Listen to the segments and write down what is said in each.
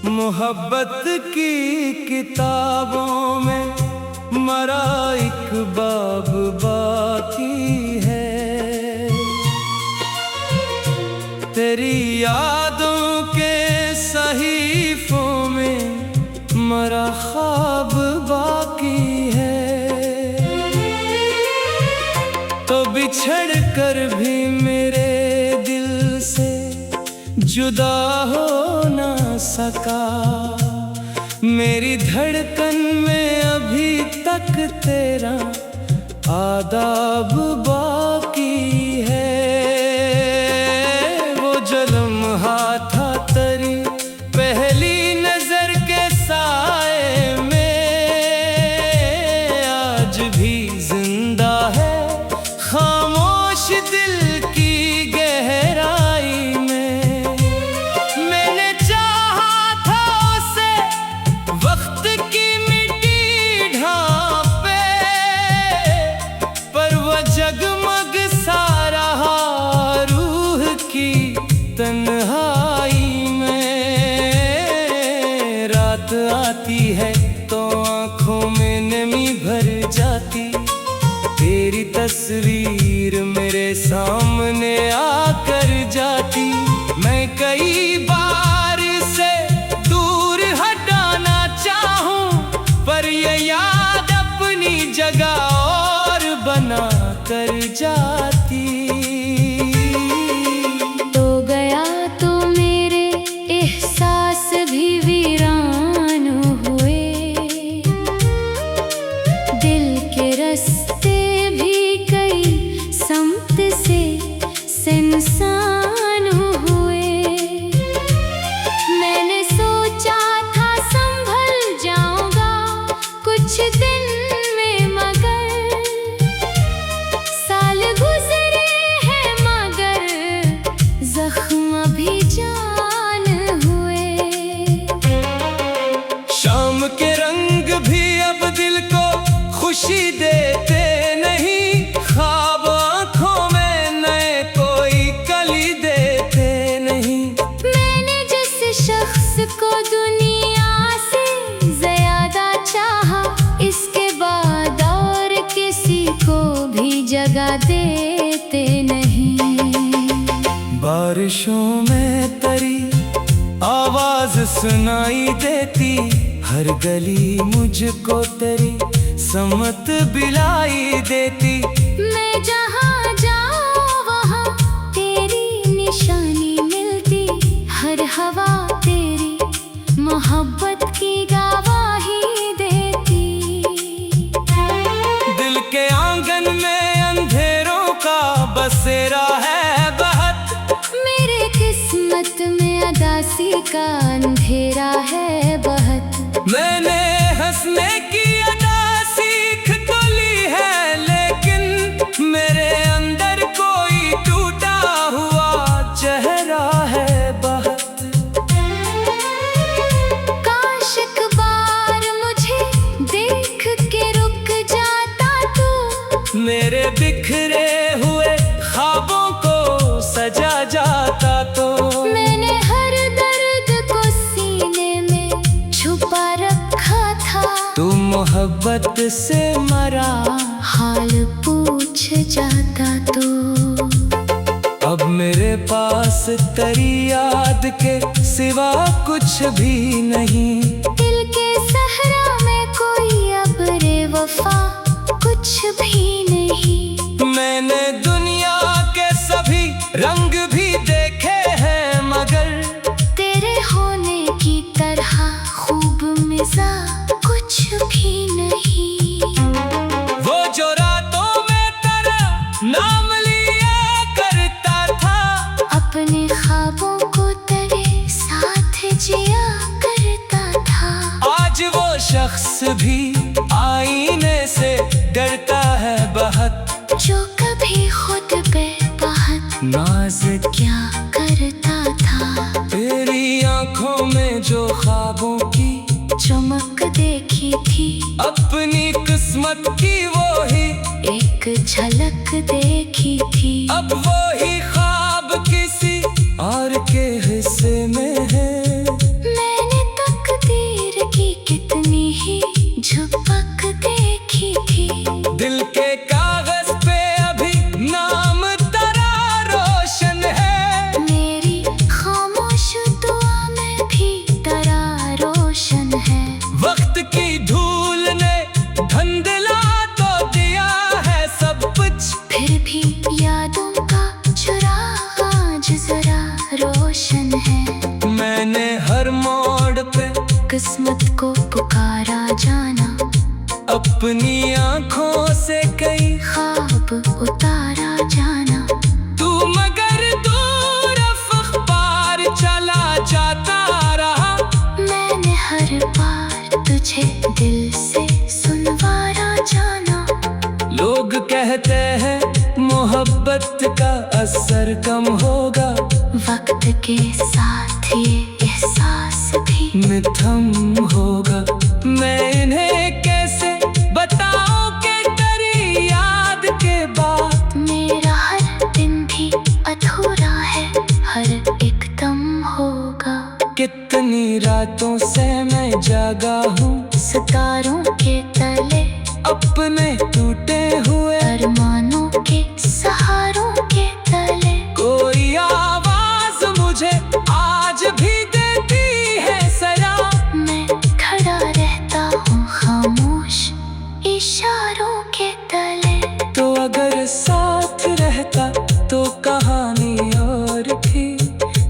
मोहब्बत की किताबों में मरा एक बाब बाकी है। तेरी यादों के सहीफों में मरा ख्वाब बाकी है। तो बिछड़ कर भी मेरे दिल से जुदा हो ना सका। मेरी धड़कन में अभी तक तेरा आदाब बाकी है। वो जो लम्हा था तेरी पहली नजर के साए में आज भी जिंदा है, खामोश दिल की गहराई में। मैंने चाहा था उसे वक्त की मिट्टी ढांपे, पर वह जगमग सा रहा रूह की तन्हाई में। रात आती है तो आंखों में नमी भर जाती, तेरी तस्वीर मेरे सामने आकर जाती। मैं कई बार से दूर हटाना चाहूं, पर ये याद अपनी जगह और बना कर जाती। तो गया तो मेरे एहसास भी वीरान हुए, दिल के रास्ते भी कई सम्त से सुनसान हुए। मैंने सोचा था संभल जाऊंगा कुछ दिन में, मगर साल गुजरे हैं मगर जख्म अभी जान हुए। शाम के रंग भी अब दिल को खुशी देते नहीं, ख्वाब आंखों में नए कोई कली देते नहीं। मैंने जिस शख्स को दुनिया से ज्यादा चाहा, इसके बाद और किसी को भी जगह देते नहीं। बारिशों में तेरी आवाज सुनाई देती, हर गली मुझको तेरी समत बिलाई देती। मैं जहाँ जाऊँ वहाँ तेरी निशानी मिलती, हर हवा तेरी मोहब्बत की गवाही देती। दिल के आंगन में अंधेरों का बसेरा है बहुत, मेरे किस्मत में अदासी का अंधेरा है बहुत। मैंने हंसने की अदा सीख तो ली है, लेकिन मेरे अंदर कोई टूटा हुआ चेहरा है बहुत। काश एक बार मुझे देख के रुक जाता तू, मेरे बिखरे हुए ख्वाबों को सजा जाता तो। मैंने हर दर्द को सीने में छुपा रखा था, तू मोहब्बत से मरा हाल पूछ जाता तो। अब मेरे पास तेरी याद के सिवा कुछ भी नहीं। दिल के सहरा में कोई अब्रे वफा कुछ भी नहीं। मैंने दुनिया के सभी रंग भी देखे हैं, मगर तेरे होने की तरह खूब मिजा कुछ भी नहीं। वो जो रातों में तेरा नाम लिया करता था, अपने ख्वाबों को तेरे साथ जिया करता था। आज वो शख्स भी आईने से डरता है बहुत, जो कभी खुद पे बहुत नाज क्या करता था। तेरी आंखों में जो ख्वाबों की चमक देखी थी, अपनी किस्मत की वो ही एक झलक देखी थी। अब वो ही ख्वाब किसी और के हिस्से में है। मैंने है। मैंने हर मोड़ पे किस्मत को पुकारा जाना, अपनी आँखों से कई ख्वाब उतारा जाना। तू मगर दूर अखबार चला जाता रहा। मैंने हर बार तुझे दिल से सुनवारा जाना। लोग कहते हैं मोहब्बत का असर कम होगा, वक्त के साथ ये एहसास भी मिथम होगा। मैं इन्हें कैसे बताऊं कि तेरी याद के बाद मेरा हर दिन भी अधूरा है, हर एक दम होगा। कितनी रातों से मैं जागा हूँ, सितारों के तले अपने टूटे हुए अरमानों के सहारों के तले। कोई आवाज मुझे आज भी देती है सरा। मैं खड़ा रहता हूँ खामोश इशारों के तले। तो अगर साथ रहता तो कहानी और थी,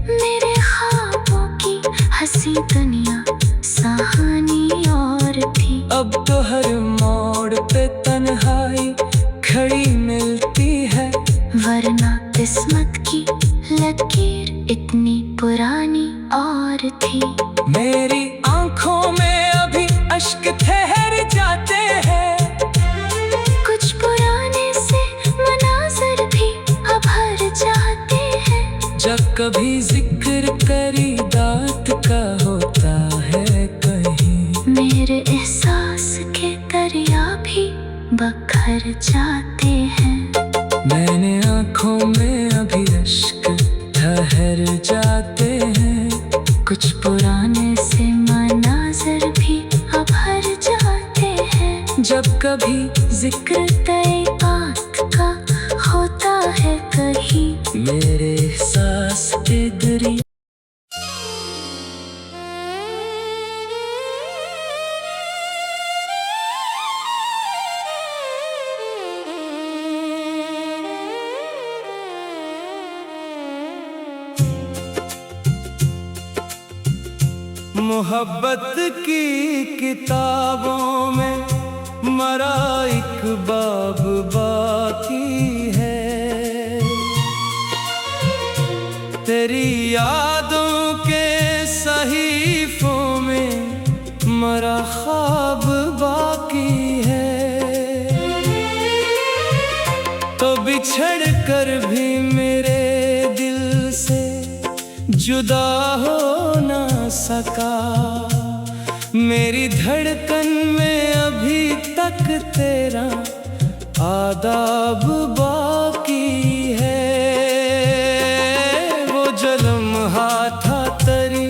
मेरे ख्वाबों की हंसी दुनिया सहानी और थी। अब तो हर मोड़ पे तन्हाई खड़ी मिलती है, वरना किस्मत की लकीर इतनी पुरानी और थी। मेरी आंखों में अभी अश्क ठहर जाते हैं, कुछ पुराने से मनाज़र भी अब हर जाते हैं। जब कभी जिक्र करी दात का होता है कहीं, मेरे एहसास के दरिया भी बखर जाते हैं। मैंने आंखों में अभी अश्क ठहर जाते हैं, कुछ पुराने से मनाज़र भी अब हर जाते हैं। जब कभी जिक्र तय बात का होता है कहीं, मेरे एहसास के दरिया। मोहब्बत की किताबों में मरा एक बाब बाकी है, तेरी यादों के सहीफों में मरा ख्वाब बाकी है। तो बिछड़ कर भी मेरे दिल से जुदा हो ना सका, मेरी धड़कन में अभी तक तेरा आदाब बाकी है। वो जो लम्हा था तेरी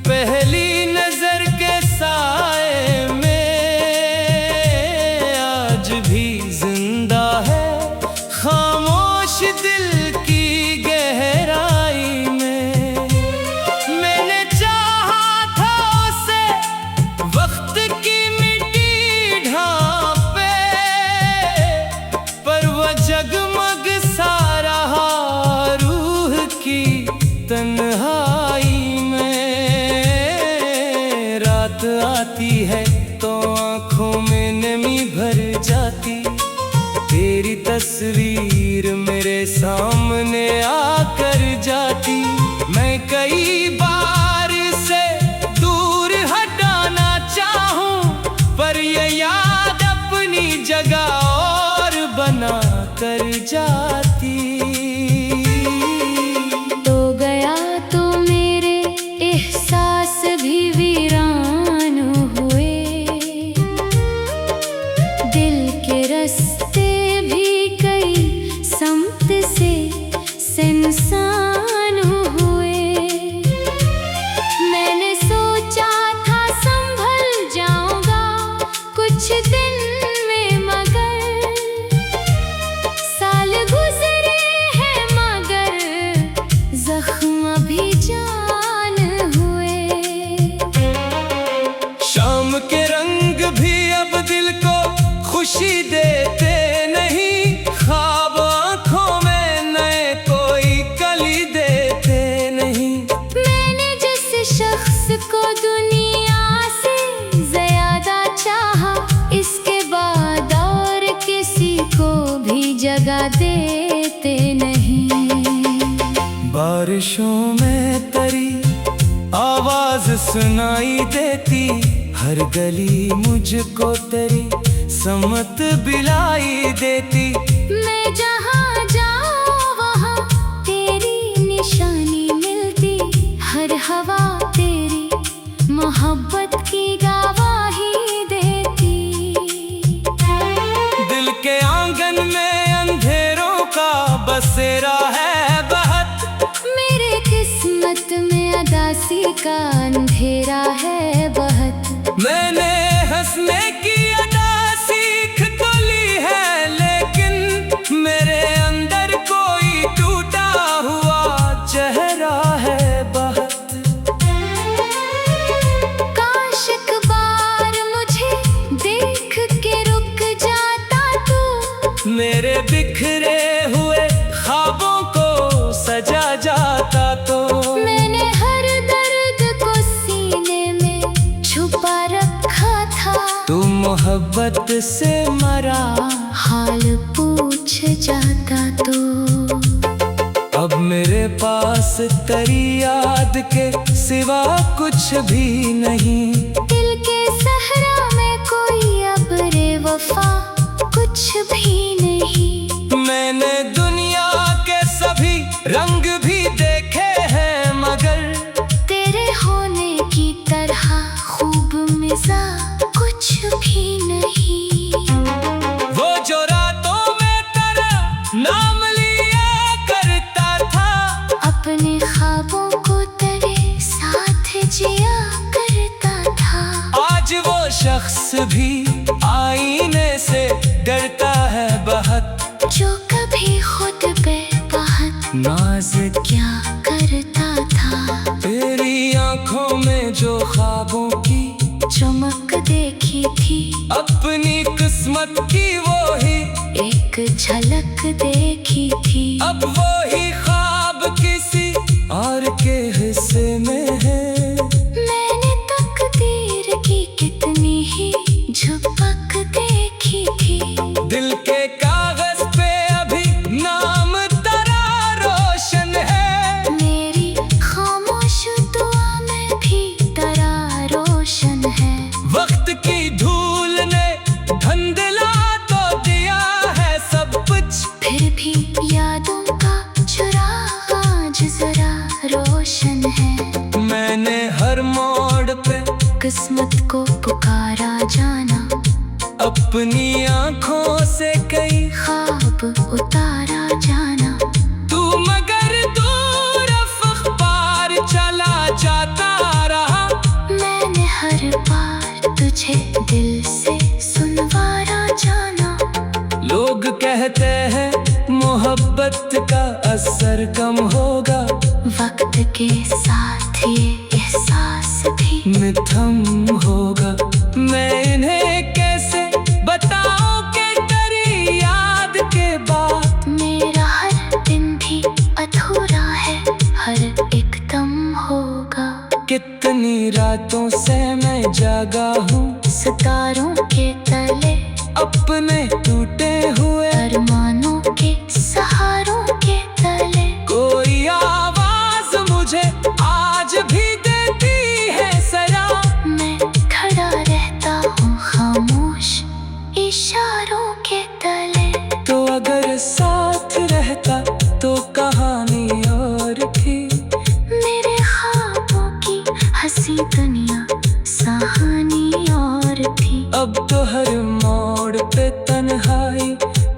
पहली नजर के साए में, आज भी जिंदा है खामोश दिल की गहराई में। मैंने चाहा था उसे वक्त की मिट्टी ढांपे, पर वह जगमग सा रहा रूह की तन्हाई में। रात आती है तो आंखों में नमी भर जाती, तेरी तस्वीर मेरे सामने आकर जाती। मैं कई बार से दूर हटाना चाहूं, पर ये याद अपनी जगह और बना कर जाती। तो गया तो मेरे एहसास भी वीरान हुए, दिल के रास्ते भी कई समत से सुनसान हुए। मैंने सोचा था संभल जाऊंगा कुछ दिन में, मगर साल इसको दुनिया से ज्यादा चाहा, इसके बाद और किसी को भी जगह देते नहीं। बारिशों में तरी आवाज सुनाई देती, हर गली मुझको तेरी समत बिलाई देती। मैं जहाँ जाऊँ वहाँ तेरी निशानी मिलती, हर हवा तेरी मोहब्बत की गवाही देती। दिल के आंगन में अंधेरों का बसेरा है बहत, मेरे किस्मत में अदासी का अंधेरा है बहुत। मैंने हंसने की अदा सीख तो ली है, लेकिन मेरे अंदर कोई टूटा हुआ चेहरा है बहुत। काश एक बार मुझे देख के रुक जाता तू, मेरे बिखरे हुए ख्वाबों को सजा जाता तो। मैंने हर दर्द को सीने में छुपा रखा था, तू मोहब्बत से मरा हाल पूछ जाता तो। अब मेरे पास तेरी याद के सिवा कुछ भी नहीं। दिल के सहरा में कोई अब्रे वफा कुछ भी नहीं। मैंने दुनिया के सभी रंग भी देखे हैं, मगर तेरे होने की तरह खूब मिजा कुछ भी नहीं। वो जो रातों में तेरा नाम लिया करता था, अपने ख्वाबों को तेरे साथ जिया करता था। आज वो शख्स भी आईने से डरता है बहुत, जो कभी खुद पे बहुत नाज क्या करता था। तेरी आंखों में जो ख्वाबों की चमक देखी थी, अपनी किस्मत की वो ही एक झलक देखी थी। अब वो ही ख्वाब किसी और के हिस्से में है। मैंने तकदीर की कितनी ही झपक देखी थी। दिल के कागज पे अभी नाम तेरा रोशन है, मेरी खामोश दुआ में भी तेरा रोशन है। वक्त की धूल ने धुंधला तो दिया है सब कुछ, फिर भी यादों का चुराग आज जरा रोशन है। मैंने हर मोड़ पे किस्मत को पुकारा जाना, अपनी आंखों से कई ख्वाब उतारा जाना। तू मगर दूर अखबार चला जाता रहा, मैंने हर बार तुझे दिल से सुनवारा जाना। लोग कहते हैं मोहब्बत का असर कम होगा, वक्त के साथ ये एहसास भी मिथम होगा। मैं इन्हें कैसे बताऊं कि तेरी याद के बाद मेरा हर दिन भी अधूरा है, हर एक दम होगा। कितनी रातों से मैं जागा हूँ, सितारों के तले अपने टूटे हुए अरमानों के सहारों के तले। कोई आवाज मुझे आज भी देती है सरा, मैं खड़ा रहता हूँ खामोश इशारों के तले। तो अगर साथ रहता तो कहानी और थी। मेरे ख्वाबों की हंसी दुनिया सहानी और थी। अब तो हर मोड़ पे तन्हाई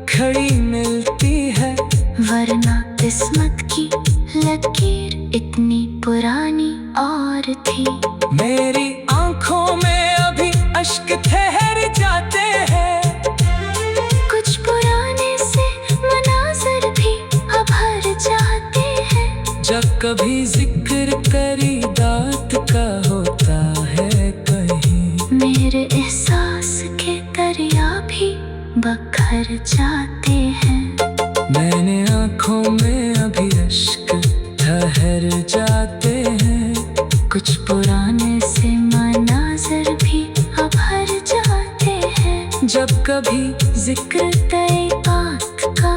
खड़ी मिलती है, वरना किस्मत की लकीर इतनी पुरानी और थी। मेरी आंखों में अभी अश्क ठहर जाते हैं, कुछ पुराने से मनाज़र भी अब हर जाते हैं। जब कभी जिक्र करी दात का होता है कहीं, मेरे एहसास के दरिया भी बखर जाते हैं। मैंने आंखों में अभी अश्क ठहर जाते हैं, कुछ पुराने से मनाज़र भी अब हर जाते हैं। जब कभी जिक्र तय बात का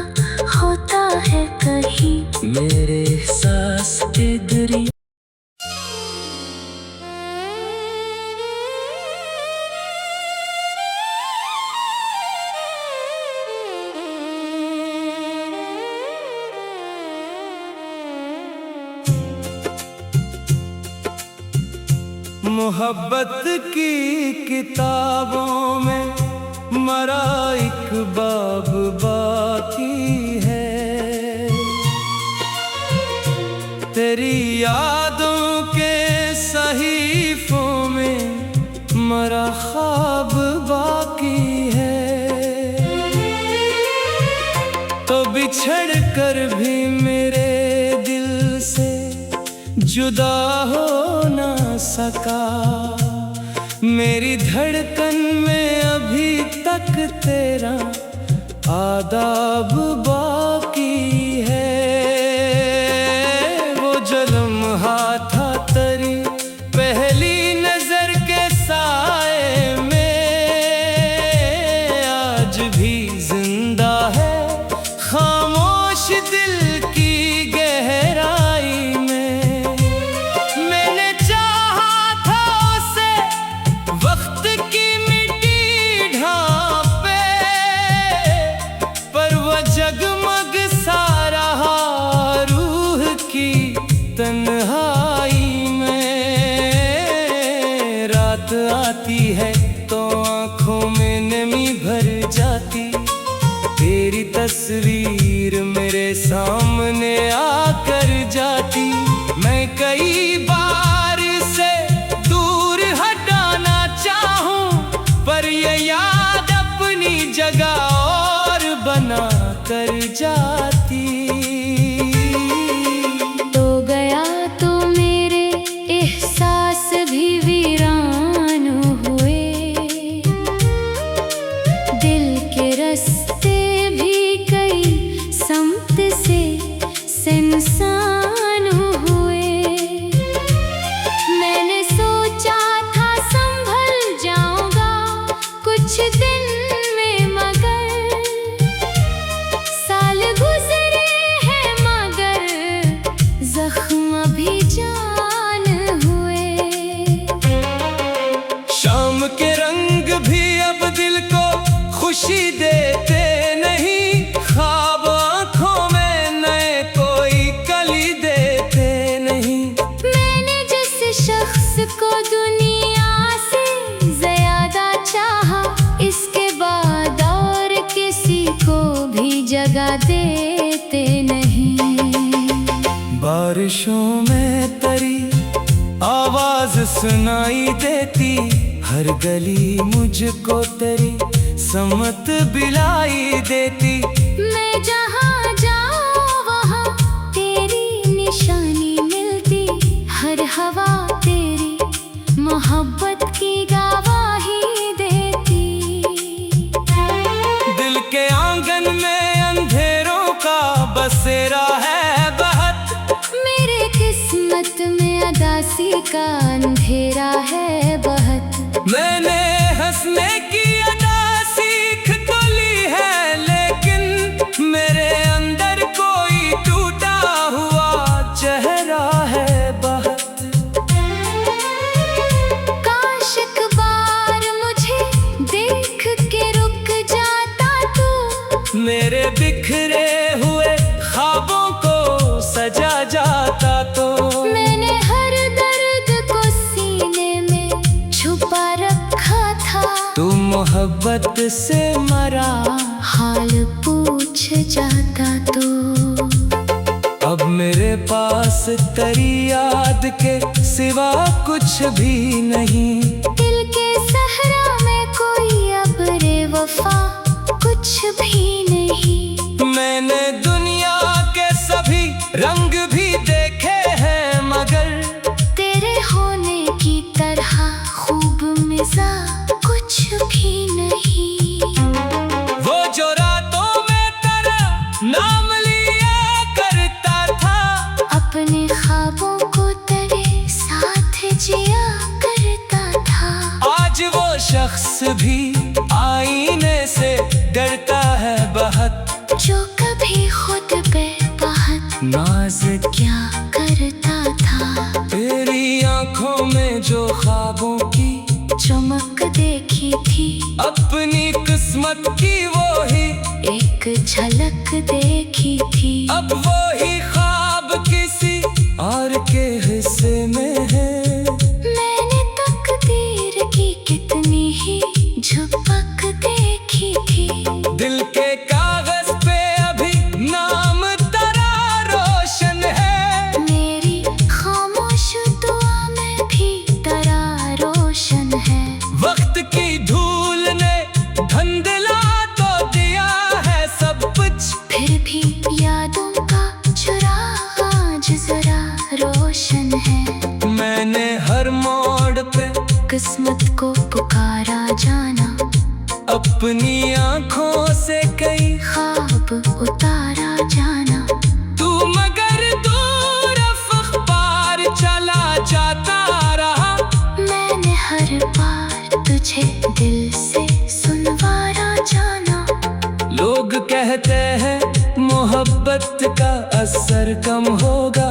होता है कहीं, मेरे एहसास के दरिया मोहब्बत की किताबों में मरा एक बाब बाकी है, तेरी यादों के सहीफों में मरा ख्वाब बाकी है। तो बिछड़ कर भी मेरे दिल से जुदा हो ना सका, मेरी धड़कन में अभी तक तेरा आदाब बाकी है। वो जो लम्हा था तेरी पहली नजर के साए में, आज भी जिंदा है खामोश दिल की गहराई में। मैंने चाहा था उसे वक्त की मिट्टी ढांपे, पर वो जगमग सा रहा रूह की तन्हाई में। रात आती है तो आंखों में नमी भर जाती, तेरी तस्वीर मेरे सामने आकर जाती। मैं कई बार से दूर हटाना चाहूं, पर ये याद अपनी जगह और बना कर जाती। तो गया तो मेरे एहसास भी वीरान हुए, दिल के रास्ते भी कई समत से सुनसान हुए। मैंने सोचा था संभल जाऊंगा कुछ दिन में, मगर साल गुजरे हैं मगर जख्म भी जान हुए। शाम के रंग भी अब दिल को खुशी देते नहीं, ख्वाब आंखों में नए कोई कली देते नहीं। मैंने जिस शख्स को दुनिया से ज्यादा चाहा, इसके बाद और किसी को भी जगह देते नहीं। बारिशों में तेरी आवाज सुनाई देती, हर गली मुझको तेरी समत बिलाई देती। मैं जहाँ जाऊँ वहाँ तेरी निशानी मिलती, हर हवा तेरी मोहब्बत की गवाही देती। दिल के आंगन में अंधेरों का बसेरा है बहुत, मेरे किस्मत में अदासी का अंधेरा है बहुत। मैंने हंसने की अदा सीख तो ली है, लेकिन मेरे अंदर कोई टूटा हुआ चेहरा है बहुत। काश एक बार मुझे देख के रुक जाता तू, मेरे बिखरे हुए ख्वाबों को सजा जाता तो। मैंने हर दर्द को सीने में छुपा रखा था, तू मोहब्बत से मरा हाल पूछ जाता तो। अब मेरे पास तेरी याद के सिवा कुछ भी नहीं। दिल के सहरा में कोई अब्रे वफा कुछ भी नहीं। मैंने दुनिया के सभी रंग भी देखे हैं, मगर तेरे होने की तरह खूब मिजा कुछ भी नहीं। वो जो रातों में तेरा नाम लिया करता था, अपने ख्वाबों को तेरे साथ भी आईने से डरता है बहुत, जो कभी खुद पे बहुत नाज क्या करता था। तेरी आंखों में जो ख्वाबों की चमक देखी थी, अपनी किस्मत की वो ही एक झलक देखी थी। अब वो ही ख्वाब किसी और के हिस्से में है। मैंने तकदीर की कितनी ही झपक देखी थी। दिल के कागज पे अभी नाम तेरा रोशन है, मेरी खामोश दुआ में भी तेरा रोशन है। वक्त की धूल ने धुंधला तो दिया है सब कुछ, फिर भी यादों का चुराग आज जरा रोशन है। मैंने हर मोड़ पे किस्मत को पुकारा जाना, अपनी आंखों से कई ख्वाब उतारा जाना। तू मगर दूर अखबार चला जाता रहा, मैंने हर बार तुझे दिल से सुनवारा जाना। लोग कहते हैं मोहब्बत का असर कम होगा,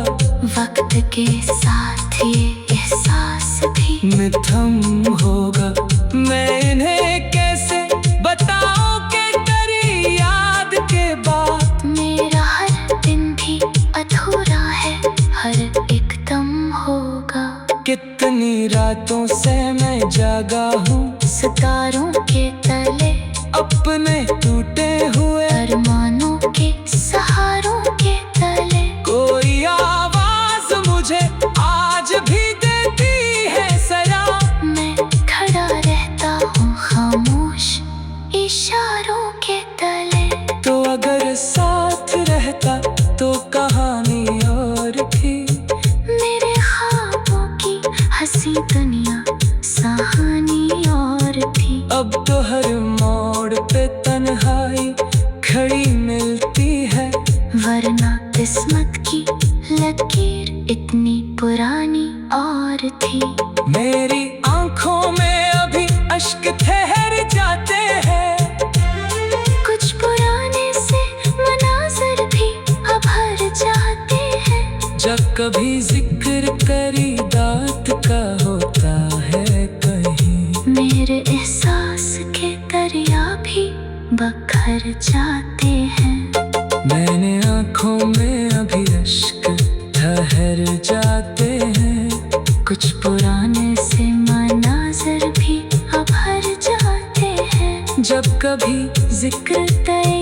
वक्त के साथ ये एहसास भी मिथम होगा। मैं इन्हें कैसे बताऊं कि तेरी याद के बाद मेरा हर दिन भी अधूरा है, हर एक दम होगा। कितनी रातों से मैं जागा हूँ, सितारों के तले अपने टूटे हुए अरमानों के सहारों के तले। कोई आवाज मुझे आज भी देती है सरा, मैं खड़ा रहता हूँ खामोश इशारों के तले। तो अगर साथ रहता तो कहानी और थी, मेरे ख्वाबों की हंसी दुनिया सहानी और थी। अब तो हर मोड़ पे तन्हाई खड़ी मिलती है, वरना किस्मत की लकीर इतनी पुरानी और थी। मेरी आंखों में अभी अश्क ठहर जाते हैं, कुछ पुराने से मनाज़र भी अब हर जाते हैं। जब कभी जिक्र करी दात का होता है कहीं, मेरे एहसास के दरिया भी बखर जाते हैं। मैंने आंखों में अभी अश्क ठहर जाते हैं, कुछ पुराने से मनाज़र भी अब हर जाते हैं। जब कभी जिक्र तय